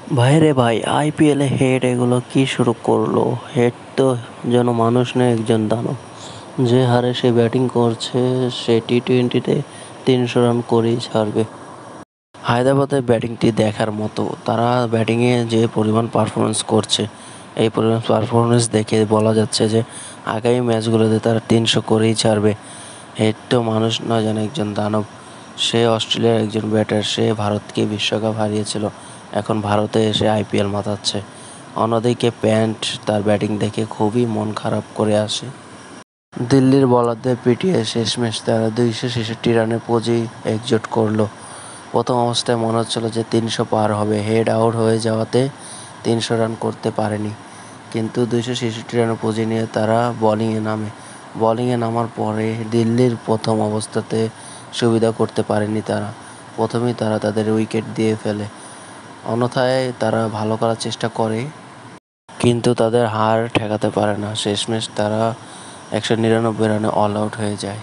ভাইরে ভাই, আইপিএলে হেড এগুলো কি শুরু করলো? হেড তো যেন মানুষ নয়, একজন দানব। যে হারে সে ব্যাটিং করছে, সে টি-20-তে 300 রান করেই ছাড়বে। হায়দ্রাবাদের ব্যাটিংটি দেখার মতো। তারা ব্যাটিংয়ে যে পরিমাণ পারফরমেন্স করছে, এই পরিমাণ পারফরমেন্স দেখে বলা যাচ্ছে যে আগামী ম্যাচগুলোতে তারা 300 করেই ছাড়বে। হেড তো মানুষ নয়, যেন একজন দানব। সে অস্ট্রেলিয়ার একজন ব্যাটার, সে ভারতকে বিশ্বকাপ হারিয়েছিল, এখন ভারতে এসে আইপিএল মাতাচ্ছে। অন্যদিকে প্যান্ট তার ব্যাটিং দেখে খুবই মন খারাপ করে আসে। দিল্লির বোলারদের পিটিয়ে শেষমেশ তারা 266 রানের পুঁজি একজোট করল। প্রথম অবস্থায় মনে হচ্ছিল যে 300 পার হবে, হেড আউট হয়ে যাওয়াতে 300 রান করতে পারেনি। কিন্তু 266 রানের পুঁজি নিয়ে তারা বোলিংয়ে নামার পরে দিল্লির প্রথম অবস্থাতে সুবিধা করতে পারেনি তারা। প্রথমেই তারা তাদের উইকেট দিয়ে ফেলে। অন্যথায় তারা ভালো করার চেষ্টা করে, কিন্তু তাদের হার ঠেকাতে পারে না। শেষমেশ তারা 199 রানে অল আউট হয়ে যায়।